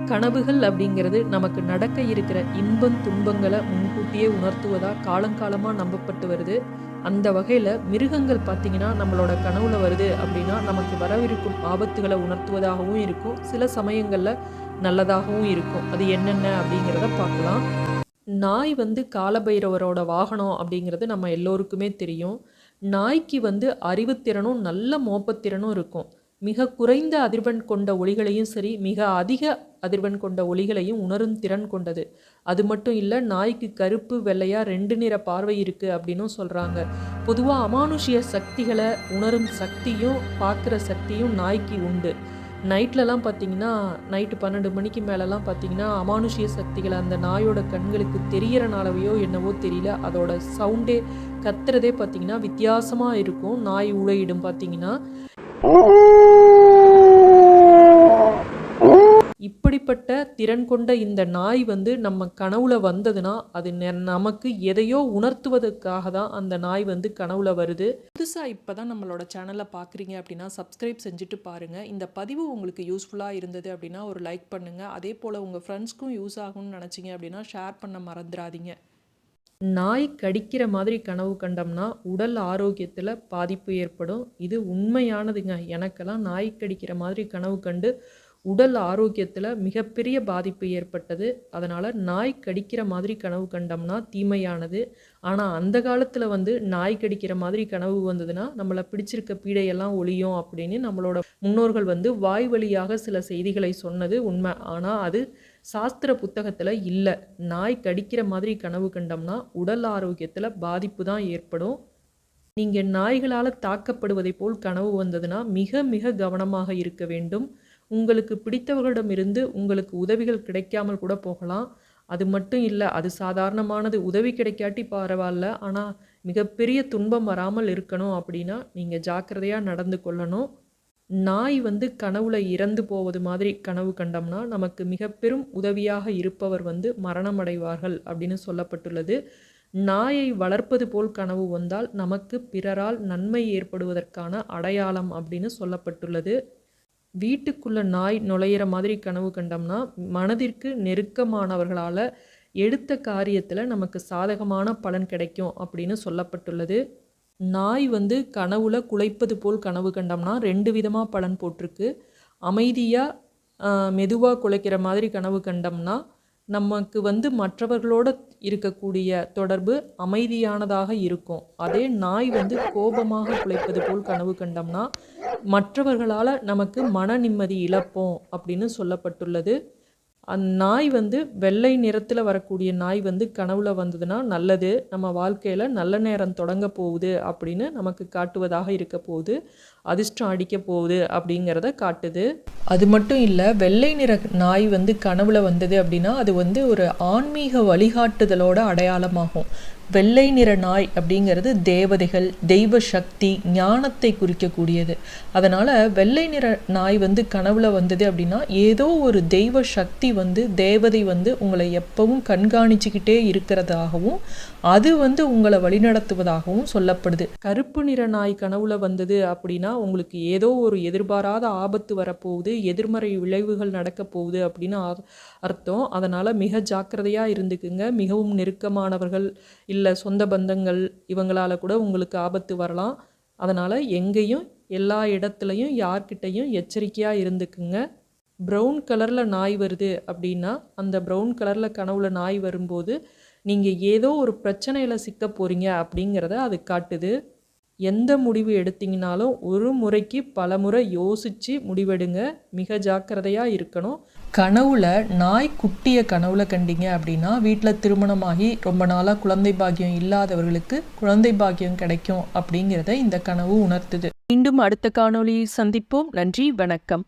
கனவுகள் அப்படிங்கிறது நமக்கு நடக்க இருக்கிற இன்பம் துன்பங்களை முன்கூட்டியே உணர்த்துவதா காலங்காலமாக நம்பப்பட்டு வருது. அந்த வகையில் மிருகங்கள் பார்த்திங்கன்னா நம்மளோட கனவுல வருது அப்படின்னா நமக்கு வரவிருக்கும் ஆபத்துகளை உணர்த்துவதாகவும் இருக்கும், சில சமயங்களில் நல்லதாகவும் இருக்கும். அது என்னென்ன அப்படிங்கிறத பார்க்கலாம். நாய் காலபைரவரோட வாகனம் அப்படிங்கிறது நம்ம எல்லோருக்குமே தெரியும். நாய்க்கு அறிவுத்திறனும் நல்ல மோப்பத்திறனும் இருக்கும். மிக குறைந்த அதிர்வெண் கொண்ட ஒலிகளையும் சரி, மிக அதிக அதிர்வெண் கொண்ட ஒலிகளையும் உணரும் திறன் கொண்டது. அது மட்டும் இல்லை, நாய்க்கு கருப்பு வெள்ளையாக 2 நிற பார்வை இருக்குது அப்படின்னும் சொல்கிறாங்க. பொதுவாக அமானுஷ்ய சக்திகளை உணரும் சக்தியும் பார்க்குற சக்தியும் நாய்க்கு உண்டு. நைட்லலாம் பார்த்திங்கன்னா, நைட்டு 12 மணிக்கு மேலெலாம் பார்த்திங்கன்னா அமானுஷ்ய சக்திகளை அந்த நாயோட கண்களுக்கு தெரியறனாலவையோ என்னவோ தெரியல, அதோட சவுண்டே கத்துறதே பார்த்திங்கன்னா வித்தியாசமாக இருக்கும். நாய் ஊழையிடும் பார்த்திங்கன்னா. இப்படிப்பட்ட திறன் கொண்ட இந்த நாய் நம்ம கனவுல வந்ததுன்னா அது நமக்கு எதையோ உணர்த்துவதற்காக தான் அந்த நாய் கனவுல வருது. புதுசாக இப்போ தான் நம்மளோட சேனலை பார்க்குறீங்க அப்படின்னா சப்ஸ்கிரைப் செஞ்சுட்டு பாருங்கள். இந்த பதிவு உங்களுக்கு யூஸ்ஃபுல்லாக இருந்தது அப்படின்னா ஒரு லைக் பண்ணுங்கள். அதே போல் உங்கள் ஃப்ரெண்ட்ஸ்க்கும் யூஸ் ஆகும்னு நினச்சிங்க அப்படின்னா ஷேர் பண்ண மறந்துடாதீங்க. நாய் கடிக்கிற மாதிரி கனவு கண்டோம்னா உடல் ஆரோக்கியத்தில் பாதிப்பு ஏற்படும். இது உண்மையானதுங்க. எனக்கெல்லாம் நாய் கடிக்கிற மாதிரி கனவு கண்டு உடல் ஆரோக்கியத்தில் மிகப்பெரிய பாதிப்பு ஏற்பட்டது. அதனால் நாய் கடிக்கிற மாதிரி கனவு கண்டோம்னா தீமையானது. ஆனால் அந்த காலத்தில் நாய் கடிக்கிற மாதிரி கனவு வந்ததுன்னா நம்மளை பிடிச்சிருக்க பீடையெல்லாம் ஒழியும் அப்படின்னு நம்மளோட முன்னோர்கள் வாய் வழியாக சில செய்திகளை சொன்னது உண்மை. ஆனால் அது சாஸ்திர புத்தகத்தில் இல்லை. நாய் கடிக்கிற மாதிரி கனவு கண்டோம்னா உடல் ஆரோக்கியத்தில் பாதிப்பு தான் ஏற்படும். நீங்கள் நாய்களால் தாக்கப்படுவதை போல் கனவு வந்ததுன்னா மிக மிக கவனமாக இருக்க வேண்டும். உங்களுக்கு பிடித்தவர்களிடமிருந்து உங்களுக்கு உதவிகள் கிடைக்காமல் கூட போகலாம். அது மட்டும் இல்லை, அது சாதாரணமானது. உதவி கிடைக்காட்டி பரவாயில்ல, ஆனால் மிகப்பெரிய துன்பம் வராமல் இருக்கணும் அப்படின்னா நீங்கள் ஜாக்கிரதையாக நடந்து கொள்ளணும். நாய் கனவுல இறந்து போவது மாதிரி கனவு கண்டோம்னா நமக்கு மிக பெரும் உதவியாக இருப்பவர் மரணம் அடைவார்கள் அப்படின்னு சொல்லப்பட்டுள்ளது. நாயை வளர்ப்பது போல் கனவு வந்தால் நமக்கு பிறரால் நன்மை ஏற்படுவதற்கான அடையாளம் அப்படின்னு சொல்லப்பட்டுள்ளது. வீட்டுக்குள்ள நாய் நுழையிற மாதிரி கனவு கண்டோம்னா மனதிற்கு நெருக்கமானவர்களால் எடுத்த காரியத்தில் நமக்கு சாதகமான பலன் கிடைக்கும் அப்படின்னு சொல்லப்பட்டுள்ளது. நாய் கனவுல குலைப்பது போல் கனவு கண்டோம்னா 2 விதமாக பலன் போட்டிருக்கு. அமைதியாக மெதுவாக குலைக்கிற மாதிரி கனவு கண்டோம்னா நமக்கு மற்றவர்களோட இருக்கக்கூடிய தொடர்பு அமைதியானதாக இருக்கும். அதே நாய் கோபமாக குலைப்பது போல் கனவு கண்டோம்னா மற்றவர்களால் நமக்கு மன நிம்மதி இழப்போம் அப்படின்னு சொல்லப்பட்டுள்ளது. நாய் வெள்ளை நிறத்தில் வரக்கூடிய நாய் கனவுல வந்ததுன்னா நல்லது, நம்ம வாழ்க்கையில் நல்ல நேரம் தொடங்க போகுது அப்படின்னு நமக்கு காட்டுவதாக இருக்க போகுது, அதிர்ஷ்டம் அடிக்க போகுது அப்படிங்கிறத காட்டுது. அது மட்டும் இல்லை, வெள்ளை நிற நாய் கனவுல வந்தது அப்படின்னா அது ஒரு ஆன்மீக வழிகாட்டுதலோட அடையாளமாகும். வெள்ளை நிற நாய் அப்படிங்கிறது தேவதைகள், தெய்வ சக்தி, ஞானத்தை குறிக்கக்கூடியது. அதனால் வெள்ளை நிற நாய் கனவுல வந்தது அப்படின்னா ஏதோ ஒரு தெய்வ சக்தி தேவதை உங்களை எப்பவும் கண்காணிச்சுக்கிட்டே இருக்கிறதாகவும் அது உங்களை வழிநடத்துவதாகவும் சொல்லப்படுது. கருப்பு நிற நாய் கனவுல வந்தது அப்படின்னா உங்களுக்கு ஏதோ ஒரு எதிர்பாராத ஆபத்து வரப்போகுது, எதிர்மறை விளைவுகள் நடக்க போகுது அப்படின்னு அர்த்தம். அதனால் மிக ஜாக்கிரதையாக இருந்துக்குங்க. மிகவும் நெருக்கமானவர்கள் இல்லை சொந்த பந்தங்கள் இவங்களால் கூட உங்களுக்கு ஆபத்து வரலாம். அதனால் எங்கேயும் எல்லா இடத்துலையும் யார்கிட்டையும் எச்சரிக்கையாக இருந்துக்குங்க. ப்ரௌன் கலரில் நாய் வருது அப்படின்னா அந்த ப்ரௌன் கலரில் கனவுல நாய் வரும்போது நீங்கள் ஏதோ ஒரு பிரச்சனையில் சிக்க போகிறீங்க அப்படிங்கிறத அது காட்டுது. எந்த முடிவு எடுத்தீங்கனாலும் ஒரு முறைக்கு பல முறை யோசித்து முடிவெடுங்க. மிக ஜாக்கிரதையாக இருக்கணும். கனவுல நாய் குட்டிய கனவுல கண்டீங்க அப்படின்னா வீட்டில் திருமணமாகி ரொம்ப நாளாக குழந்தை பாக்கியம் இல்லாதவர்களுக்கு குழந்தை பாக்கியம் கிடைக்கும் அப்படிங்கிறத இந்த கனவு உணர்த்துது. மீண்டும் அடுத்த காணொளியை சந்திப்போம். நன்றி, வணக்கம்.